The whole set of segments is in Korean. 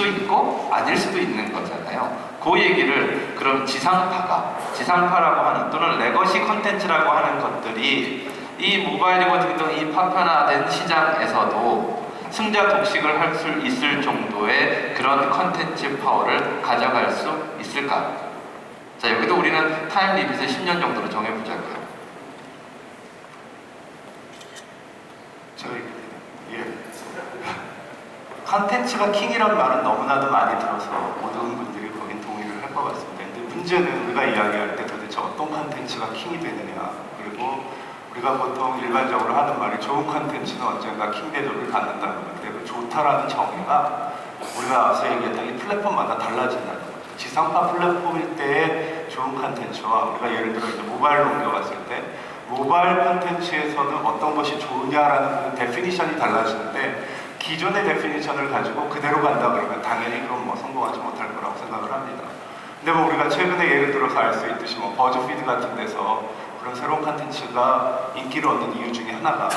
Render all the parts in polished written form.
있고 아닐 수도 있는 거잖아요. 그 얘기를 그럼 지상파라고 하는 또는 레거시 콘텐츠라고 하는 것들이 이 모바일이고 등등 이 파편화된 시장에서도 승자 독식을 할 수 있을 정도의 그런 콘텐츠 파워를 가져갈 수 있을까? 자, 여기도 우리는 타임 리밋을 10년 정도로 정해보자고요. 컨텐츠가 킹이란 말은 너무나도 많이 들어서 모든 분들이 거긴 동의를 할 것 같습니다. 근데 문제는 우리가 이야기할 때 도대체 어떤 컨텐츠가 킹이 되느냐, 그리고 우리가 보통 일반적으로 하는 말이 좋은 컨텐츠는 언젠가 킹 대접을 받는다는 건데, 그 좋다라는 정의가 우리가 앞서 얘기했던 이 플랫폼마다 달라진다는 거죠. 지상파 플랫폼일 때의 좋은 컨텐츠와 우리가 예를 들어 이제 모바일로 옮겨갔을 때 모바일 콘텐츠에서는 어떤 것이 좋으냐라는 그 데피니션이 달라지는데, 기존의 데피니션을 가지고 그대로 간다 그러면 당연히 그건 뭐 성공하지 못할 거라고 생각을 합니다. 근데 뭐 우리가 최근에 예를 들어서 알 수 있듯이 뭐 버즈피드 같은 데서 그런 새로운 콘텐츠가 인기를 얻는 이유 중에 하나가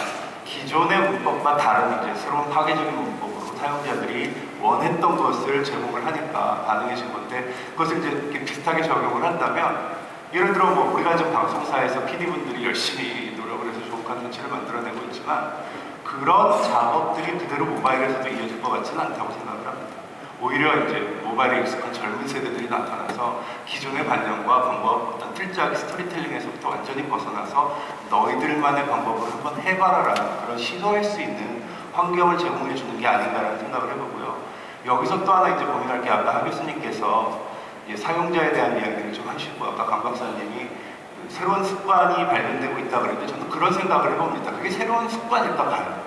기존의 문법과 다른 이제 새로운 파괴적인 문법으로 사용자들이 원했던 것을 제공을 하니까 가능해진 건데, 그것을 이제 이렇게 비슷하게 적용을 한다면, 예를 들어 뭐 우리가 지금 방송사에서 PD분들이 열심히 노력을 해서 좋은 콘텐츠를 만들어내고 있지만 그런 작업들이 그대로 모바일에서도 이어질 것 같지는 않다고 생각을 합니다. 오히려 이제 모바일에 익숙한 젊은 세대들이 나타나서 기존의 관념과 방법, 어떤 틀짜기 스토리텔링에서부터 완전히 벗어나서 너희들만의 방법을 한번 해봐라라는 그런 시도할 수 있는 환경을 제공해 주는 게 아닌가라는 생각을 해보고요. 여기서 또 하나 이제 고민할 게, 아까 하 교수님께서 사용자에 대한 이야기를 좀 하시고, 아까 강 박사님이 새로운 습관이 발견되고 있다 그랬는데, 저는 그런 생각을 해봅니다. 그게 새로운 습관일까 봐요.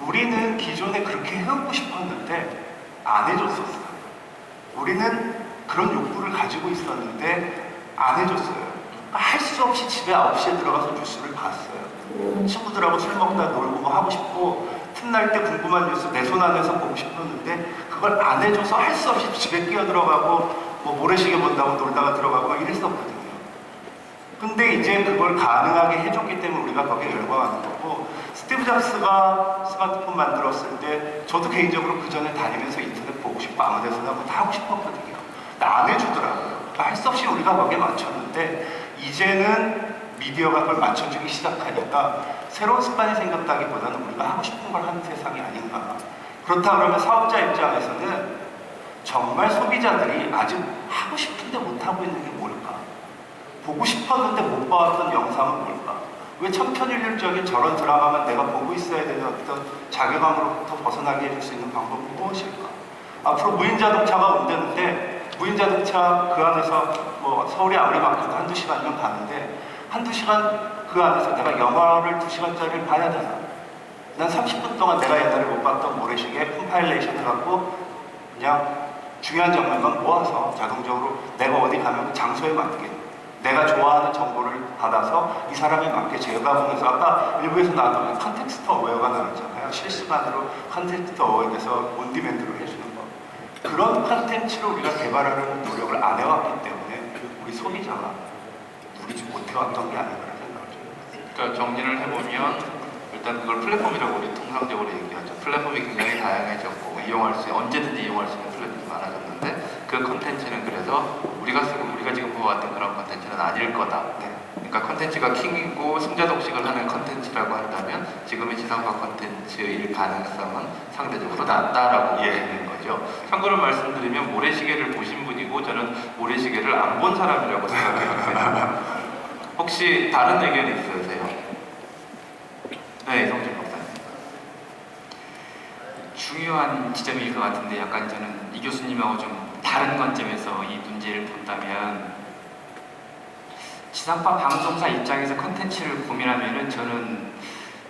우리는 기존에 그렇게 해오고 싶었는데 안 해줬었어요. 우리는 그런 욕구를 가지고 있었는데 안 해줬어요. 할 수 없이 집에 9시에 들어가서 뉴스를 봤어요. 친구들하고 술 먹다 놀고 뭐 하고 싶고, 틈날 때 궁금한 뉴스 내 손 안에서 보고 싶었는데 그걸 안 해줘서 할 수 없이 집에 끼어 들어가고 뭐 모래시계 본다고 놀다가 들어가고 이랬었거든요. 근데 이제 그걸 가능하게 해줬기 때문에 우리가 거기에 열광하는 거고, 스티브 잡스가 스마트폰 만들었을 때 저도 개인적으로 그 전에 다니면서 인터넷 보고 싶고 아무 데서나 뭐 다 하고 싶었거든요. 근데 안 해주더라고요. 할 수 없이 우리가 거기에 맞췄는데, 이제는 미디어가 그걸 맞춰주기 시작하니까 새로운 습관이 생겼다기보다는 우리가 하고 싶은 걸 하는 세상이 아닌가. 그렇다 그러면 사업자 입장에서는 정말 소비자들이 아직 하고 싶은데 못하고 있는 게 뭘까? 보고 싶었는데 못 봤던 영상은 뭘까? 왜 천편일률적인 저런 드라마만 내가 보고 있어야 되는 어떤 자괴감으로부터 벗어나게 해줄 수 있는 방법은 무엇일까? 앞으로 무인자동차가 온다는데, 무인자동차 그 안에서 뭐 서울이 아무리 막혀도 한두 시간이면 가는데, 한두 시간 그 안에서 내가 영화를 2시간짜리를 봐야 되나? 난 30분 동안 내가 옛날에 못 봤던 모래시계 컴파일레이션 해갖고 그냥 중요한 장면만 모아서 자동적으로 내가 어디 가면 그 장소에 맞게 내가 좋아하는 정보를 받아서 이 사람에 맞게 제어가보면서, 아까 일부에서 나왔던 컨텍스트 어웨어가 나왔잖아요. 실시간으로 컨텍스트 어웨어에서 온디맨드로 해주는 거. 그런 컨텐츠를 우리가 개발하려는 노력을 안 해왔기 때문에 우리 소비자가 누리지 못해왔던 게 아닌가라는 생각을 좀. 그러니까 정리를 해보면, 일단 그걸 플랫폼이라고 우리 통상적으로 얘기하죠. 플랫폼이 굉장히 다양해졌고 언제든지 이용할 수 있는 플랫폼이 많아졌는데, 그 컨텐츠는 그래서 우리가 지금 보아왔던 그런 컨텐츠는 아닐 거다. 그러니까 컨텐츠가 킹이고 승자 독식을 하는 컨텐츠라고 한다면 지금의 지상파 컨텐츠일 가능성은 상대적으로 낮다라고 얘기하는 거죠. 참고로 말씀드리면 모래시계를 보신 분이고 저는 모래시계를 안 본 사람이라고 생각해요. 혹시 다른 의견이 있으세요? 네, 이성준 박사님. 중요한 지점일 것 같은데, 약간 저는 이 교수님하고 좀 다른 관점에서 이 문제를 본다면, 지상파 방송사 입장에서 컨텐츠를 고민하면은 저는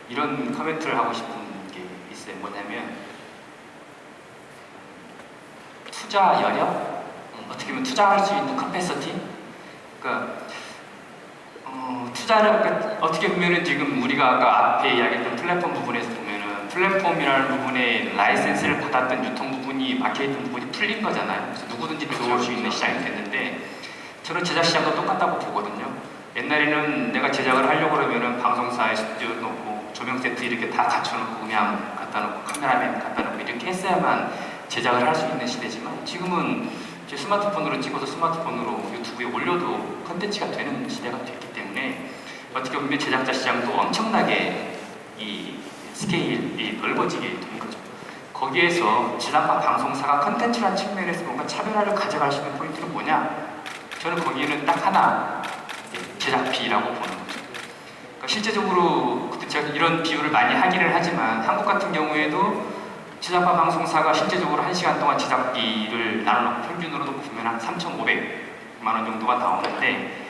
이런 코멘트를 하고 싶은 게 있어요. 뭐냐면, 투자 여력? 어떻게 보면 투자할 수 있는 커패시티? 그러니까 투자를, 그러니까 어떻게 보면은 지금 우리가 아까 앞에 이야기했던 플랫폼 부분에서 보면은 플랫폼이라는 부분에 라이센스를 받았던 유통 부분이, 막혀있던 부분이 풀린 거잖아요. 그래서 누구든지 들어올 수 있는 시장이 됐는데, 저는 제작 시장도 똑같다고 보거든요. 옛날에는 내가 제작을 하려고 그러면은 방송사에 스튜디오 놓고 조명 세트 이렇게 다 갖춰놓고 음향 갖다 놓고 카메라맨 갖다 놓고 이렇게 했어야만 제작을 할 수 있는 시대지만 지금은 이제 스마트폰으로 찍어서 스마트폰으로 유튜브에 올려도 컨텐츠가 되는 시대가 됐기 때문에 어떻게 보면 제작자 시장도 엄청나게 이 스케일이 넓어지게 된 거죠. 거기에서 지상파 방송사가 컨텐츠라는 측면에서 뭔가 차별화를 가져갈 수 있는 포인트는 뭐냐? 저는 거기에는 딱 하나, 제작비라고 보는 거죠. 그러니까 실제적으로 그때 제가 이런 비유를 많이 하기는 하지만 한국 같은 경우에도 지상파 방송사가 실제적으로 1시간 동안 제작비를 나눠놓고 평균으로 보면 한 3,500만 원 정도가 나오는데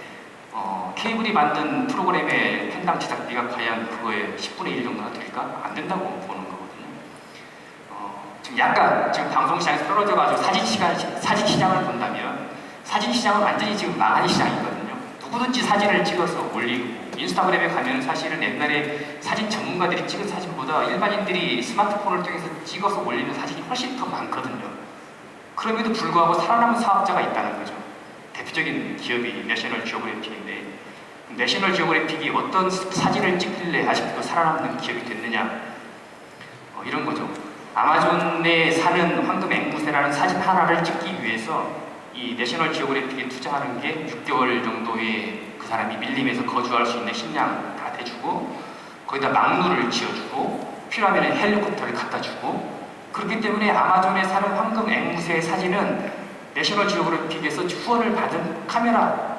케이블이 만든 프로그램의 편당 제작비가 과연 그거의 10분의 1 정도나 될까? 안 된다고 보는 거거든요. 지금 약간 지금 방송시장에서 떨어져가지고 사진 시장을 본다면 사진 시장은 완전히 지금 망한 시장이거든요. 누구든지 사진을 찍어서 올리고 인스타그램에 가면 사실은 옛날에 사진 전문가들이 찍은 사진보다 일반인들이 스마트폰을 통해서 찍어서 올리는 사진이 훨씬 더 많거든요. 그럼에도 불구하고 살아남은 사업자가 있다는 거죠. 대표적인 기업이 내셔널 지오그래픽인데 내셔널 지오그래픽이 어떤 사진을 찍길래 아직도 살아남는 기업이 됐느냐 이런 거죠. 아마존에 사는 황금 앵무새라는 사진 하나를 찍기 위해서 이 내셔널 지오그래픽에 투자하는 게 6개월 정도의 그 사람이 밀림에서 거주할 수 있는 식량 다 대주고 거기다 막루를 지어주고 필요하면 헬리콥터를 갖다 주고 그렇기 때문에 아마존에 사는 황금 앵무새의 사진은 내셔널 지오그래픽에서 후원을 받은 카메라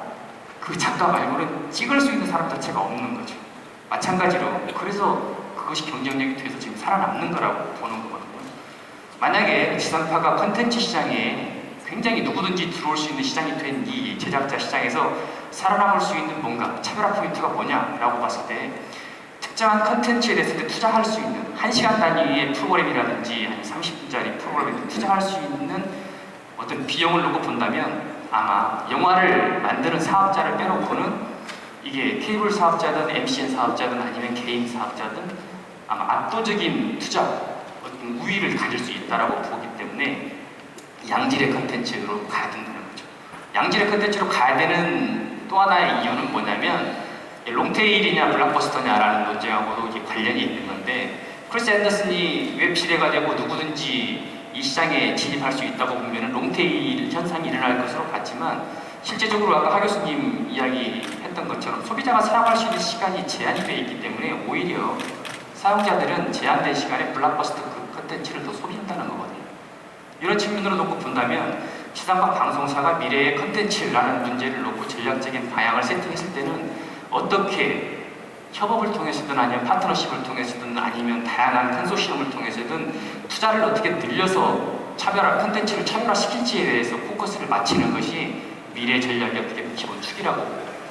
그 작가 말고는 찍을 수 있는 사람 자체가 없는 거죠. 마찬가지로 그래서 그것이 경쟁력이 돼서 지금 살아남는 거라고 보는 거거든요. 만약에 지상파가 컨텐츠 시장에 굉장히 누구든지 들어올 수 있는 시장이 된 이 제작자 시장에서 살아남을 수 있는 뭔가 차별화 포인트가 뭐냐라고 봤을 때 특정한 컨텐츠에 대해서 투자할 수 있는 1시간 단위의 프로그램이라든지 아니면 30분짜리 프로그램에 투자할 수 있는 어떤 비용을 놓고 본다면 아마 영화를 만드는 사업자를 빼놓고는 이게 케이블 사업자든 MCN 사업자든 아니면 개인 사업자든 아마 압도적인 투자 어떤 우위를 가질 수 있다라고 보기 때문에 양질의 컨텐츠로 가야 된다는 거죠. 양질의 컨텐츠로 가야 되는 또 하나의 이유는 뭐냐면 롱테일이냐 블록버스터냐라는 논쟁하고도 이게 관련이 있는 건데 크리스 앤더슨이 웹 시대가 되고 누구든지 이 시장에 진입할 수 있다고 보면 롱테일 현상이 일어날 것으로 봤지만 실제적으로 아까 하 교수님 이야기했던 것처럼 소비자가 사용할 수 있는 시간이 제한이 되어 있기 때문에 오히려 사용자들은 제한된 시간에 블록버스터 그 컨텐츠를 더 소비한다는 거거든요. 이런 측면으로 놓고 본다면 지상파 방송사가 미래의 컨텐츠라는 문제를 놓고 전략적인 방향을 세팅했을 때는 어떻게 협업을 통해서든 아니면 파트너십을 통해서든 아니면 다양한 컨소시엄을 통해서든 투자를 어떻게 늘려서 컨텐츠를 차별화시킬지에 대해서 포커스를 맞추는 것이 미래 전략의 어떻게 기본 축이라고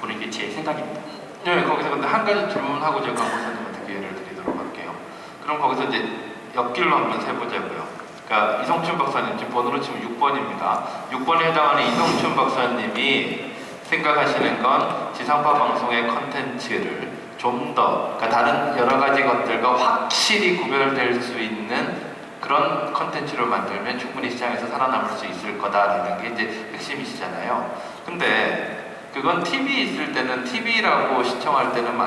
보는 게 제 생각입니다. 네, 거기서 근데 한 가지 질문하고 제가 강목사님한테 기회를 드리도록 할게요. 그럼 거기서 이제 옆길로 한번 세보자고요. 그러니까 이성춘 박사님, 지금 번호로 치면 6번입니다. 6번에 해당하는 이성춘 박사님이 생각하시는 건 지상파 방송의 컨텐츠를 좀 더, 그러니까 다른 여러 가지 것들과 확실히 구별될 수 있는 그런 컨텐츠를 만들면 충분히 시장에서 살아남을 수 있을 거다라는 게 이제 핵심이시잖아요. 근데 그건 TV 있을 때는 TV라고 시청할 때는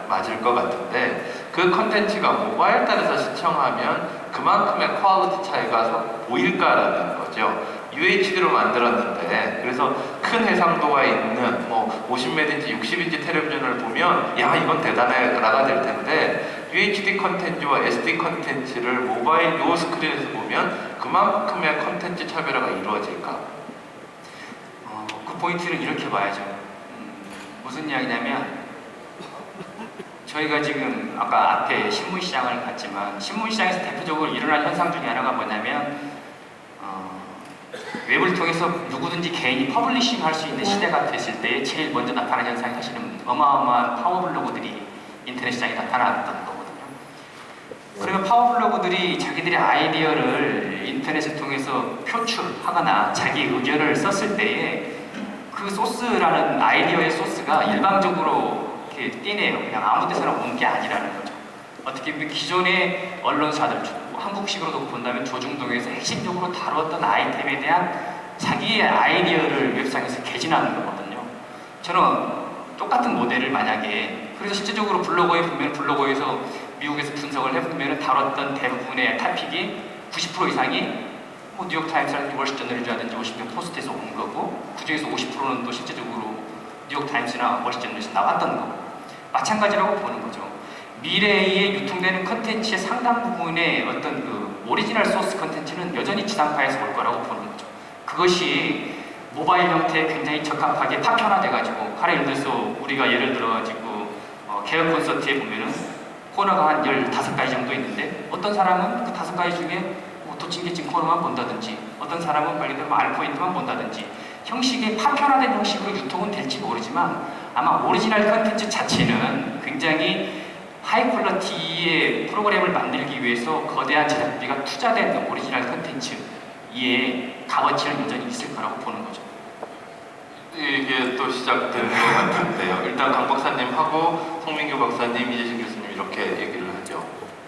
맞을 것 같은데 그 컨텐츠가 모바일 단에서 시청하면 그만큼의 퀄리티 차이가 보일까라는 거죠. UHD로 만들었는데 그래서 큰 해상도가 있는 뭐 50매인지 60인치 텔레비전을 보면 야 이건 대단하다가 될 텐데 UHD 컨텐츠와 SD 컨텐츠를 모바일 요 스크린에서 보면 그만큼의 컨텐츠 차별화가 이루어질까? 그 포인트는 이렇게 봐야죠. 무슨 이야기냐면 저희가 지금 아까 앞에 신문시장을 봤지만 신문시장에서 대표적으로 일어난 현상 중에 하나가 뭐냐면 웹을 통해서 누구든지 개인이 퍼블리싱 할 수 있는 시대가 됐을 때 제일 먼저 나타난 현상이 사실은 어마어마한 파워블로거들이 인터넷 시장에 나타났던 거거든요. 그러면 파워블로거들이 자기들의 아이디어를 인터넷을 통해서 표출하거나 자기 의견을 썼을 때에 그 소스라는 아이디어의 소스가 일방적으로 이렇게 띄네요. 그냥 아무 데서나 온 게 아니라는 거죠. 어떻게 보면 기존의 언론사들, 한국식으로도 본다면 조중동에서 핵심적으로 다루었던 아이템에 대한 자기의 아이디어를 웹상에서 개진하는 거거든요. 저는 똑같은 모델을 만약에 그래서 실제적으로 블로거에 보면 블로거에서 미국에서 분석을 해보면 다뤘던 대부분의 토픽이 90% 이상이 뭐 뉴욕타임스라든지 월스트리트저널이라든지 워싱턴 포스트에서 온 거고 그 중에서 50%는 또 실제적으로 뉴욕타임스나 월스트리트저널에서 나왔던 거고 마찬가지라고 보는 거죠. 미래에 유통되는 컨텐츠의 상당 부분의 어떤 그 오리지널 소스 컨텐츠는 여전히 지상파에서 올 거라고 보는 거죠. 그것이 모바일 형태에 굉장히 적합하게 파편화돼가지고 예를 들어서 우리가 예를 들어가지고 개혁 콘서트에 보면은 코너가 한 15가지 정도 있는데 어떤 사람은 그 5가지 중에 뭐 도찐개찐 코너만 본다든지 어떤 사람은 말 그대로 알포인트만 본다든지 형식이 파편화된 형식으로 유통은 될지 모르지만 아마 오리지널 컨텐츠 자체는 굉장히 하이 퀄리티의 프로그램을 만들기 위해서 거대한 제작비가 투자된 오리지널 컨텐츠의 값어치는 여전히 있을 거라고 보는 거죠. 이게 또 시작된 것 같은데요. 일단 강 박사님하고 송민규 박사님, 이재신 교수님 이렇게 얘기를 하죠.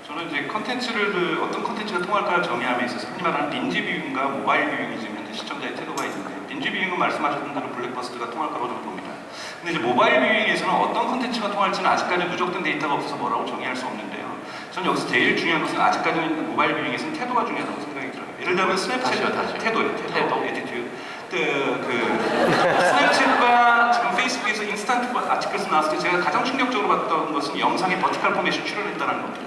저는 이제 컨텐츠를 어떤 컨텐츠가 통할까를 정의함에 있어서 흔히 말하는 빈지 뷰잉과 모바일 뷰잉이 지금 현재 시청자의 태도가 있는데요. 빈지 뷰잉은 말씀하셨던 대로 블랙버스트가 통할 거라고 저는 봅니다. 근데 이제 모바일 뷰잉에서는 어떤 컨텐츠가 통할지는 아직까지 누적된 데이터가 없어서 뭐라고 정의할 수 없는데요. 저는 여기서 제일 중요한 것은 아직까지는 모바일 뷰잉에서는 태도가 중요하다고 생각이 들어요. 예를 들면 스냅챗 태도예요. 태도, 에티튜드. 스냅챗과 지금 페이스북에서 인스턴트 아티클스 나왔을 때 제가 가장 충격적으로 봤던 것은 영상의 버티컬 포맷이 출현했다는 겁니다.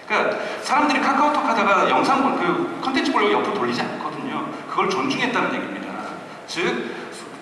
그러니까 사람들이 카카오톡 하다가 영상 그 컨텐츠 보려고 옆으로 돌리지 않거든요. 그걸 존중했다는 얘기입니다. 즉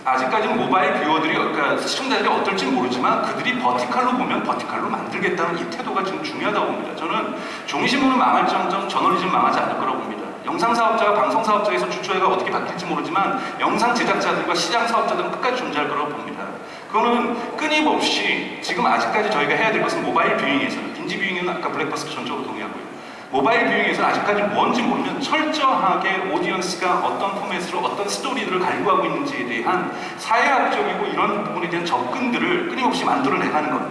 아직까지는 모바일 뷰어들이 그러니까 시청자들이 어떨지 모르지만 그들이 버티컬로 보면 버티컬로 만들겠다는 이 태도가 지금 중요하다고 봅니다. 저는 종이신문은 망할지언정 저널리즘 망하지 않을 거라고 봅니다. 영상 사업자와 방송 사업자에서 주체가 어떻게 바뀔지 모르지만 영상 제작자들과 시장 사업자들은 끝까지 존재할 거라고 봅니다. 그거는 끊임없이 지금 아직까지 저희가 해야 될 것은 모바일 뷰잉에서는 빈지 뷰잉은 아까 블랙버스트 전적으로 동의하고요. 모바일 뷰잉에서는 아직까지 뭔지 모르면 철저하게 오디언스가 어떤 포맷으로 어떤 스토리들을 갈구하고 있는지에 대한 사회학적이고 이런 부분에 대한 접근들을 끊임없이 만들어내가는 것.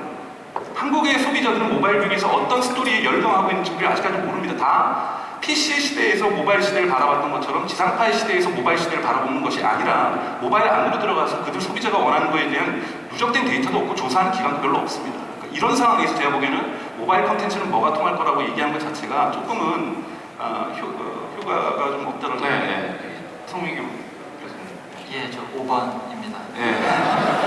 한국의 소비자들은 모바일 뷰잉에서 어떤 스토리에 열광하고 있는지 아직까지 모릅니다. 다 PC 시대에서 모바일 시대를 바라봤던 것처럼 지상파의 시대에서 모바일 시대를 바라보는 것이 아니라 모바일 안으로 들어가서 그들 소비자가 원하는 것에 대한 누적된 데이터도 없고 조사하는 기관도 별로 없습니다. 그러니까 이런 상황에서 제가 보기에는 모바일 콘텐츠는 뭐가 통할 거라고 얘기하는 것 자체가 조금은 효과가 좀 없다는 네, 송민규 교수님. 예, 저 5번입니다. 네.